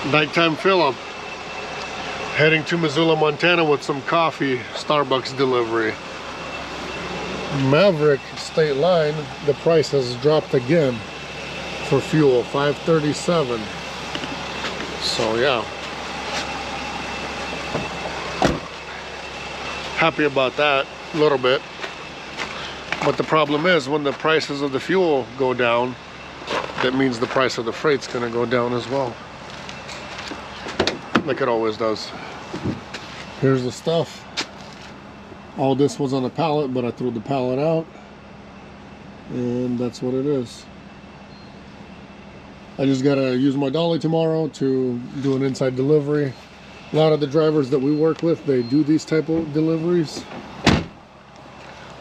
Nighttime fill-up. Heading to Missoula, Montana with some coffee, Starbucks delivery. Maverick state line, the price has dropped again for fuel, $5.37. So yeah, happy about that a little bit. But the problem is when the prices of the fuel go down, that means the price of the freight's gonna go down as well, like it always does. Here's the stuff. All this was on a pallet, but I threw the pallet out, and that's what it is. I just gotta use my dolly tomorrow to do an inside delivery. A lot of the drivers that we work with, they do these type of deliveries.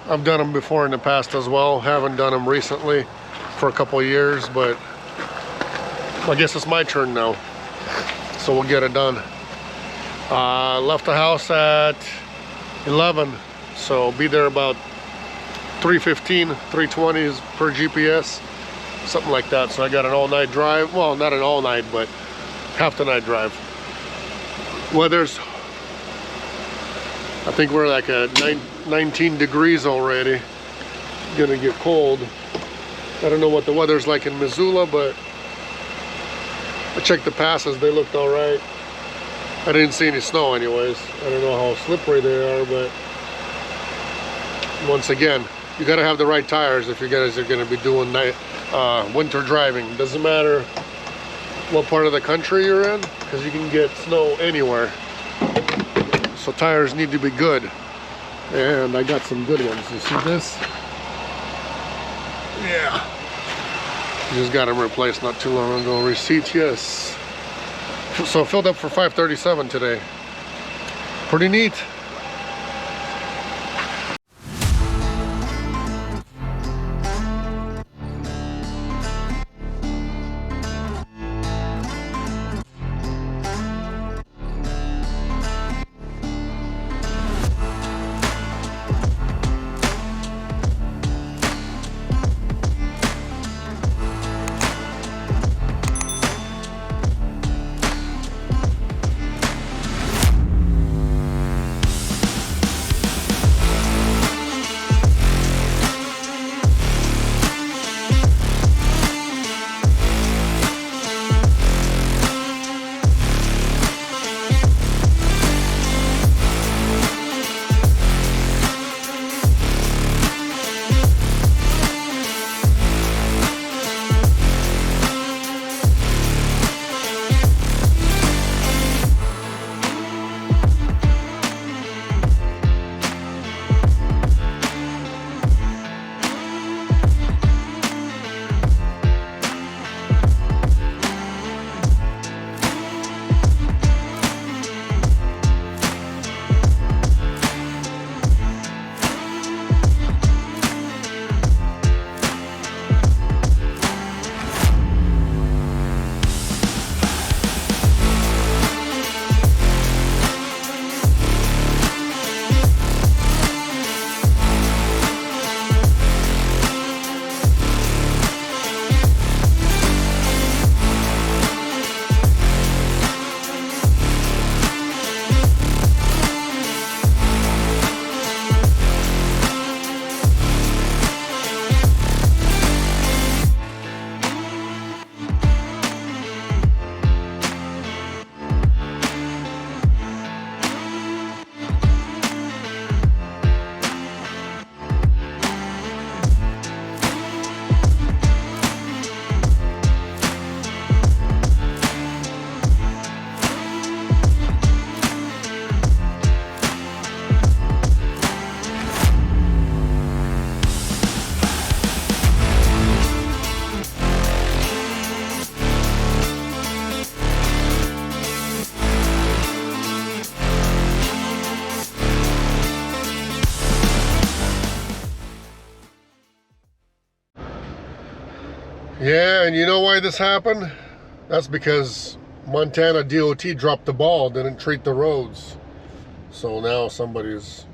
I've done them before in the past as well. Haven't done them recently for a couple of years, but I guess it's my turn now, so we'll get it done. Left the house at 11, so be there about 3:15, 3:20 is per GPS, something like that. So I got an all-night drive. Well, not an all-night, but half the night drive. Weather's, I think we're like at 19 degrees already. Gonna get cold. I don't know what the weather's like in Missoula, but I checked the passes, they looked all right. I didn't see any snow anyways. I don't know how slippery they are, but once again, you gotta have the right tires if you guys are gonna be doing winter driving. Doesn't matter what part of the country you're in, because you can get snow anywhere. So tires need to be good. And I got some good ones. You see this? Yeah. Just got them replaced not too long ago. Receipt, yes. So filled up for $5.37 today. Pretty neat. Yeah, and you know why this happened? That's because Montana DOT dropped the ball, didn't treat the roads. So now somebody's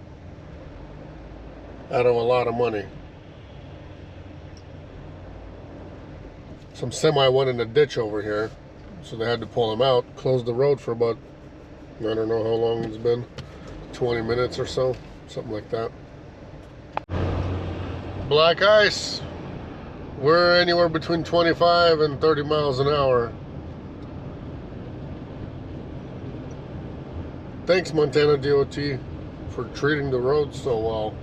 out of a lot of money. Some semi went in the ditch over here. so they had to pull him out, close the road for about, I don't know how long it's been, 20 minutes or so, something like that. Black ice. We're anywhere between 25 and 30 miles an hour. Thanks, Montana DOT, for treating the roads so well.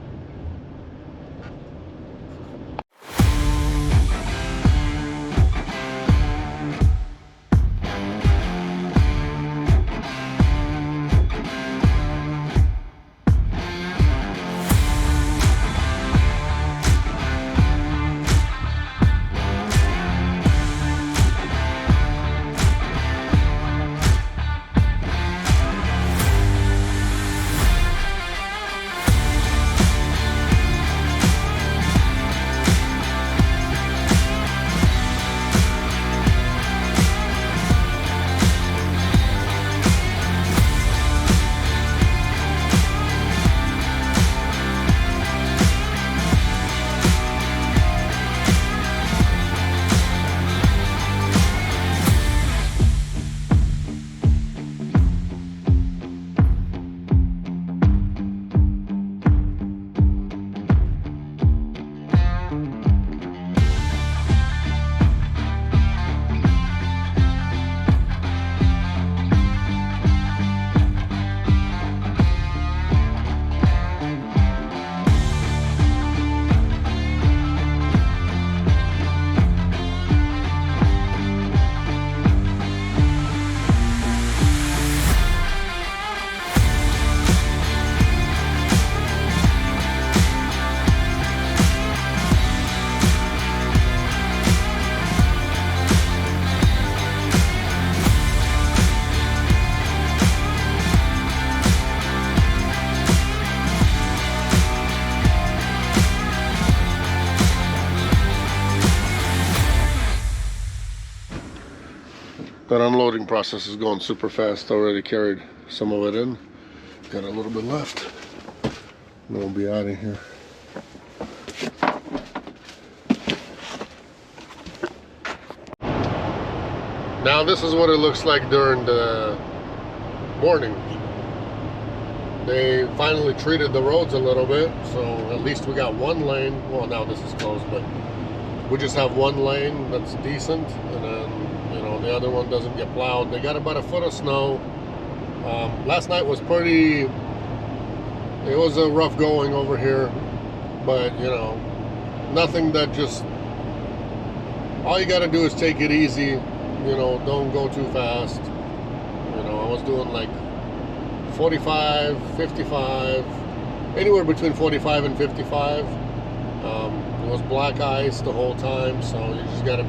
That unloading process is going super fast. Already carried some of it in. Got a little bit left. And we'll be out of here. Now this is what it looks like during the morning. They finally treated the roads a little bit, so at least we got one lane. Well, now this is closed, but we just have one lane that's decent, and then the other one doesn't get plowed. They got about a foot of snow. Last night was it was a rough going over here, but nothing that just, all you got to do is take it easy, don't go too fast. I was doing like 45, 55, anywhere between 45 and 55. It was black ice the whole time, so you just gotta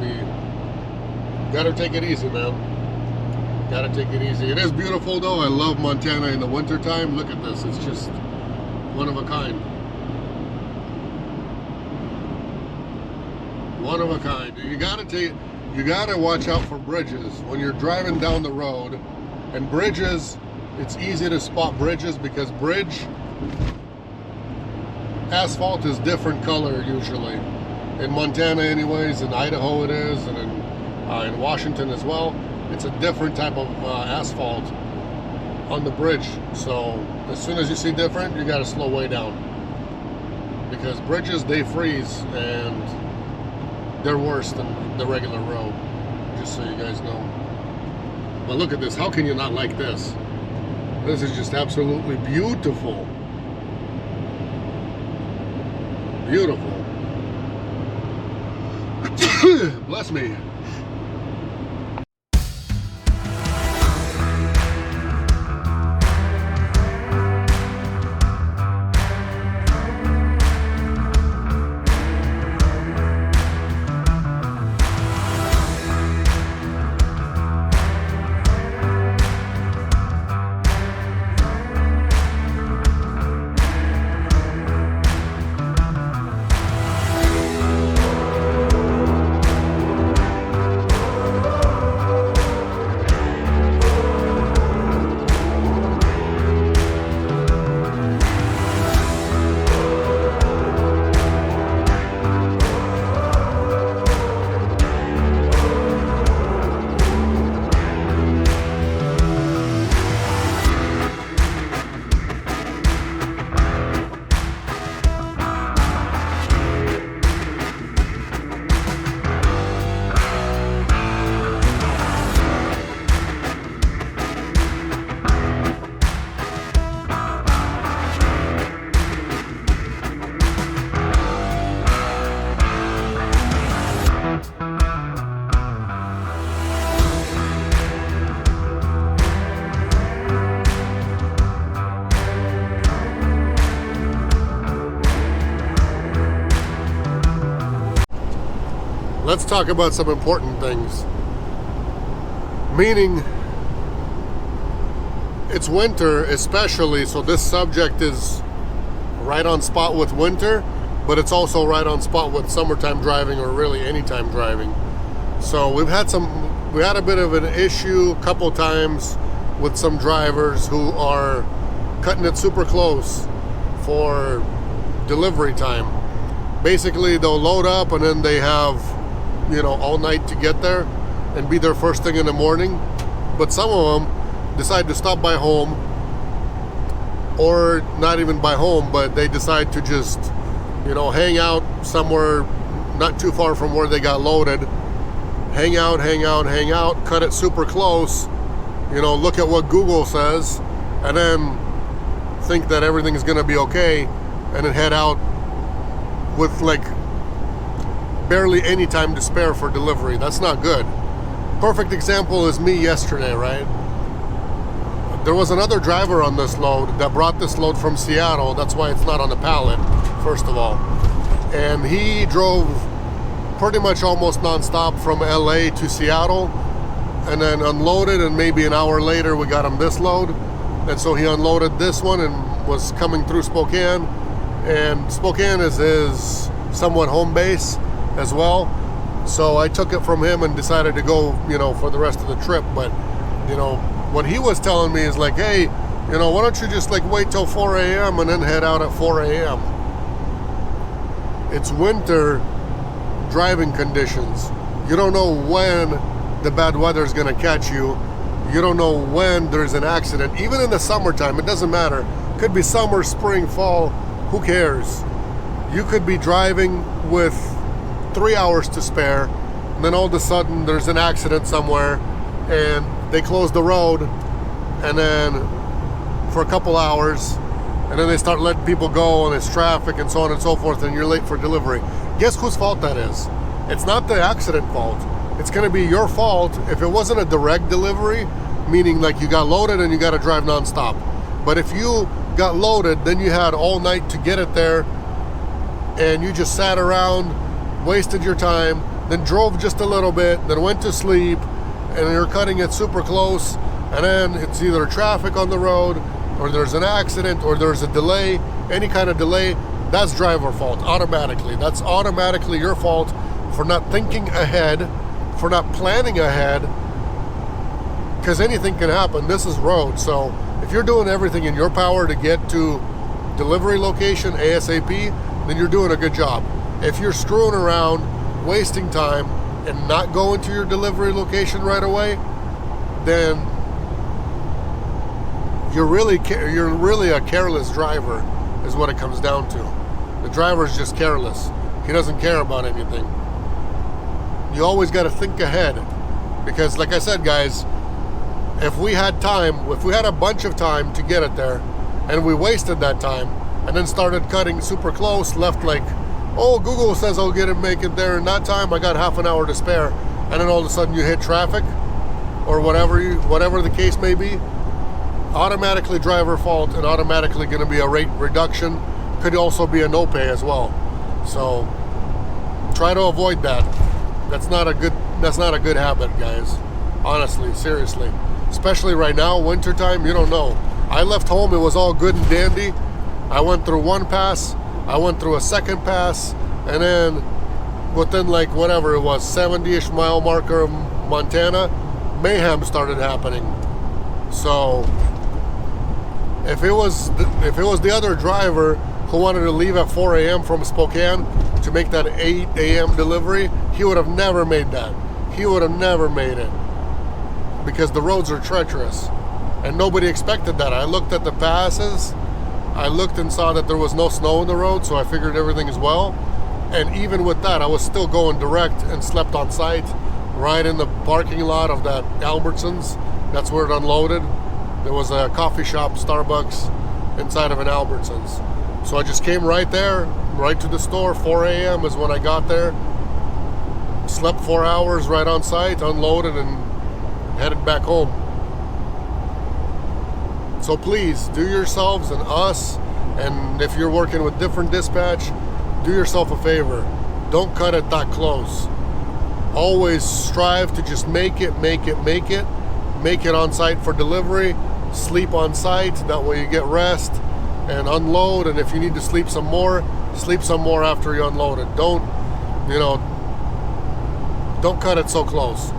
take it easy, man. Gotta take it easy. It is beautiful though. I love Montana in the winter time. Look at this. It's just one of a kind. One of a kind. You gotta watch out for bridges when you're driving down the road. And bridges, it's easy to spot bridges because asphalt is different color usually. In Montana anyways, in Idaho it is, and in Washington as well. It's a different type of asphalt on the bridge. So as soon as you see different, you gotta slow way down. Because bridges, they freeze and they're worse than the regular road, just so you guys know. But look at this, how can you not like this? This is just absolutely beautiful. Beautiful. Bless me. let's talk about some important things. Meaning, it's winter especially, so this subject is right on spot with winter, but it's also right on spot with summertime driving, or really anytime driving. So we had a bit of an issue a couple times with some drivers who are cutting it super close for delivery time. Basically, they'll load up and then they have, all night to get there and be there first thing in the morning. But some of them decide to stop by home, or not even by home, but they decide to just, hang out somewhere not too far from where they got loaded. Hang out, cut it super close, look at what Google says, and then think that everything's gonna be okay, and then head out with like barely any time to spare for delivery. That's not good. Perfect example is me yesterday, right? There was another driver on this load that brought this load from Seattle. That's why it's not on the pallet, first of all. And he drove pretty much almost nonstop from LA to Seattle, and then unloaded, and maybe an hour later we got him this load. And so he unloaded this one and was coming through Spokane, and Spokane is his somewhat home base as well. So I took it from him and decided to go, for the rest of the trip. But, what he was telling me is like, hey, why don't you just like wait till 4 a.m. and then head out at 4 a.m. It's winter driving conditions. You don't know when the bad weather is going to catch you. You don't know when there's an accident. Even in the summertime, it doesn't matter. Could be summer, spring, fall, who cares? You could be driving with 3 hours to spare, and then all of a sudden there's an accident somewhere, and they close the road, and then for a couple hours, and then they start letting people go, and it's traffic and so on and so forth, and you're late for delivery. Guess whose fault that is? It's not the accident fault. It's going to be your fault if it wasn't a direct delivery, meaning like you got loaded and you got to drive nonstop. But if you got loaded, then you had all night to get it there, and you just sat around, wasted your time, then drove just a little bit, then went to sleep, and you're cutting it super close, and then it's either traffic on the road, or there's an accident, or there's a delay, any kind of delay, that's driver fault automatically. That's automatically your fault for not thinking ahead, for not planning ahead, because anything can happen. This is road, so if you're doing everything in your power to get to delivery location ASAP, then you're doing a good job. If you're screwing around, wasting time, and not going to your delivery location right away, then you're really a careless driver, is what it comes down to. The driver's just careless. He doesn't care about anything. You always got to think ahead, because like I said, guys, if we had a bunch of time to get it there, and we wasted that time, and then started cutting super close, left like, oh, Google says I'll make it there in that time, I got half an hour to spare, and then all of a sudden you hit traffic, or whatever the case may be, automatically driver fault, and automatically going to be a rate reduction. Could also be a no pay as well. So try to avoid that. That's not a good habit, guys. Honestly, seriously. Especially right now, wintertime, you don't know. I left home, it was all good and dandy. I went through one pass, I went through a second pass, and then within like whatever it was, 70-ish mile marker of Montana, mayhem started happening. So if it was the other driver who wanted to leave at 4 a.m. from Spokane to make that 8 a.m. delivery, he would have never made that. He would have never made it, because the roads are treacherous, and nobody expected that. I looked at the passes, I looked and saw that there was no snow in the road, so I figured everything is well. And even with that, I was still going direct and slept on site, right in the parking lot of that Albertsons. That's where it unloaded. There was a coffee shop, Starbucks, inside of an Albertsons. So I just came right there, right to the store. 4 a.m. is when I got there. Slept 4 hours right on site, unloaded, and headed back home. So please, do yourselves and us, and if you're working with different dispatch, do yourself a favor. Don't cut it that close. Always strive to just make it on site for delivery, sleep on site, that way you get rest, and unload, and if you need to sleep some more after you unload it. Don't cut it so close.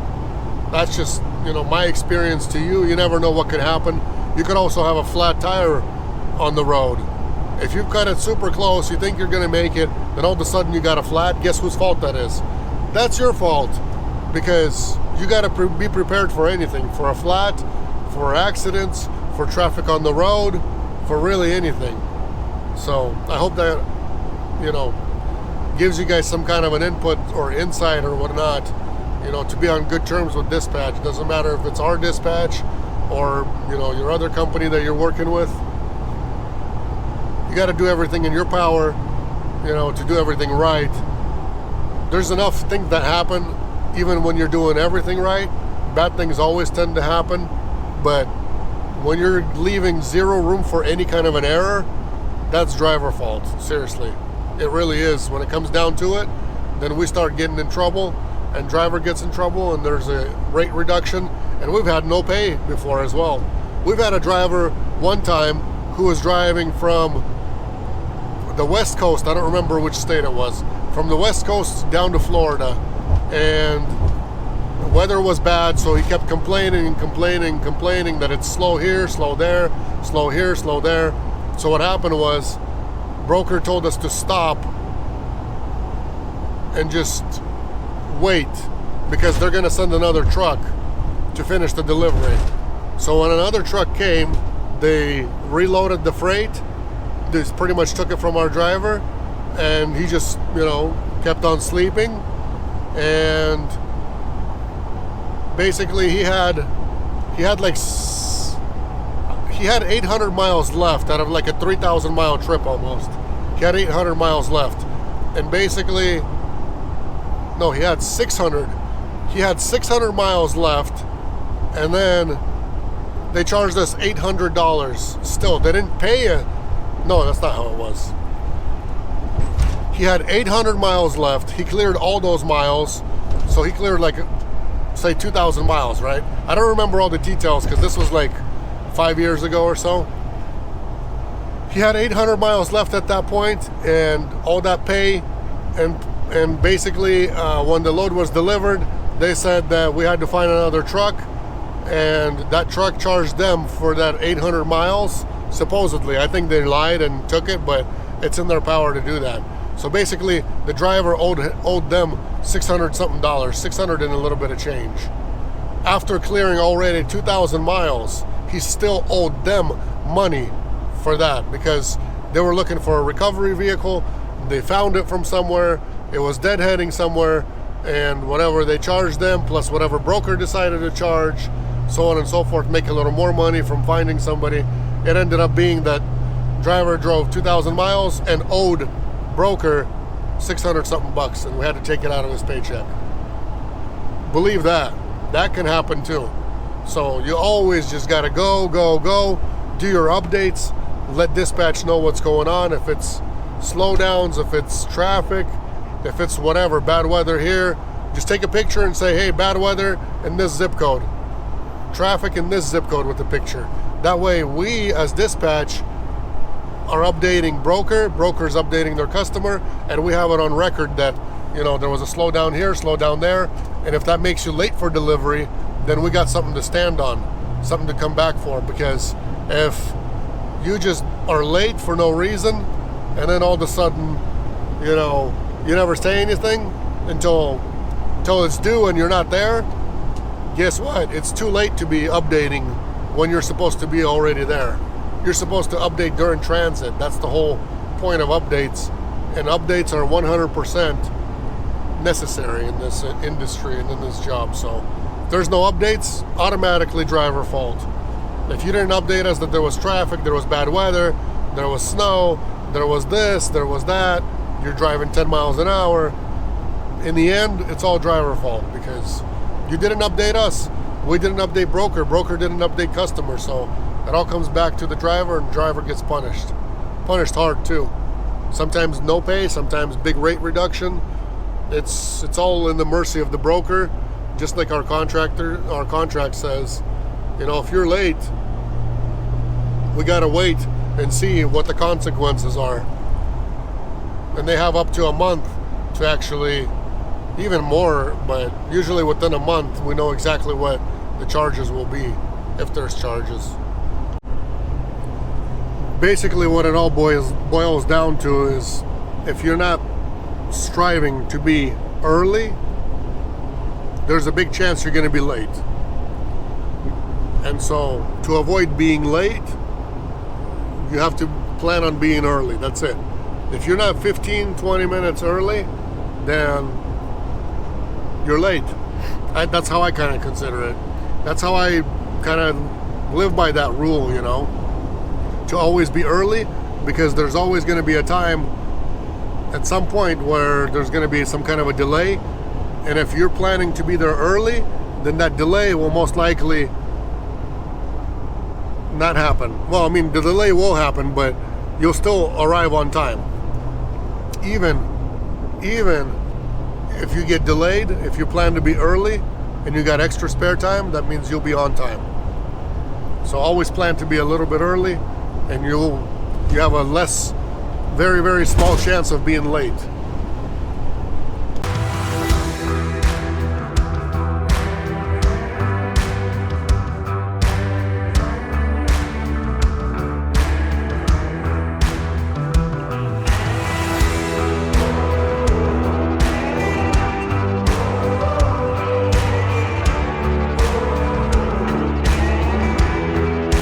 That's just, my experience to you. You never know what could happen. You could also have a flat tire on the road. If you cut it super close, you think you're going to make it, then all of a sudden you got a flat. Guess whose fault that is? That's your fault, because you got to be prepared for anything, for a flat, for accidents, for traffic on the road, for really anything. So I hope that, gives you guys some kind of an input or insight or whatnot, to be on good terms with dispatch. It doesn't matter if it's our dispatch or, your other company that you're working with. You got to do everything in your power, to do everything right. There's enough things that happen even when you're doing everything right. Bad things always tend to happen, but when you're leaving zero room for any kind of an error, that's driver fault. Seriously, it really is. When it comes down to it, then we start getting in trouble, and driver gets in trouble, and there's a rate reduction, and we've had no pay before as well. We've had a driver one time who was driving from the West Coast, I don't remember which state it was, from the West Coast down to Florida, and the weather was bad, so he kept complaining that it's slow here, slow there, slow here, slow there. So what happened was, broker told us to stop and just wait, because they're going to send another truck to finish the delivery. So when another truck came, they reloaded the freight. They pretty much took it from our driver, and he just, kept on sleeping. And basically he had 800 miles left out of like a 3,000 mile trip almost. He had 800 miles left, and basically, no, he had 600. He had 600 miles left, and then they charged us $800. Still, they didn't pay you. No, that's not how it was. He had 800 miles left. He cleared all those miles. So he cleared like, say, 2,000 miles, right? I don't remember all the details because this was like 5 years ago or so. He had 800 miles left at that point, and all that pay. And basically, when the load was delivered, they said that we had to find another truck, and that truck charged them for that 800 miles. Supposedly, I think they lied and took it, but it's in their power to do that. So basically, the driver owed them $600 something, $600 and a little bit of change. After clearing already 2,000 miles, he still owed them money for that, because they were looking for a recovery vehicle. They found it from somewhere. It was deadheading somewhere, and whatever they charged them, plus whatever broker decided to charge, so on and so forth, make a little more money from finding somebody. It ended up being that driver drove 2,000 miles and owed broker 600 something bucks, and we had to take it out of his paycheck. Believe that. That can happen too. So you always just got to go, do your updates, let dispatch know what's going on. If it's slowdowns, if it's traffic, if it's whatever, bad weather here, just take a picture and say, hey, bad weather in this zip code, traffic in this zip code with the picture. That way we as dispatch are updating broker's updating their customer, and we have it on record that, there was a slowdown here, slowdown there, and if that makes you late for delivery, then we got something to stand on, something to come back for. Because if you just are late for no reason, and then all of a sudden, you never say anything until it's due and you're not there, guess what? It's too late to be updating when you're supposed to be already there. You're supposed to update during transit. That's the whole point of updates. And updates are 100% necessary in this industry and in this job. So if there's no updates, automatically driver fault. If you didn't update us that there was traffic, there was bad weather, there was snow, there was this, there was that, you're driving 10 miles an hour, in the end, it's all driver fault, because you didn't update us. We didn't update broker didn't update customer. So it all comes back to the driver, and driver gets punished hard too. Sometimes no pay, sometimes big rate reduction, It's all in the mercy of the broker, just like our contract says. You know, if you're late, we gotta wait and see what the consequences are. And they have up to a month to actually, even more, but usually within a month we know exactly what the charges will be, if there's charges. Basically what it all boils down to is, if you're not striving to be early, there's a big chance you're going to be late. And so to avoid being late, you have to plan on being early. That's it. If you're not 15-20 minutes early, then you're late. That's how I kind of consider it. That's how I kind of live by that rule, you know, to always be early, because there's always going to be a time at some point where there's going to be some kind of a delay. And if you're planning to be there early, then that delay will most likely not happen. Well, I mean, the delay will happen, but you'll still arrive on time. Even if you get delayed, if you plan to be early and you got extra spare time, that means you'll be on time. So always plan to be a little bit early, and you have a very, very small chance of being late.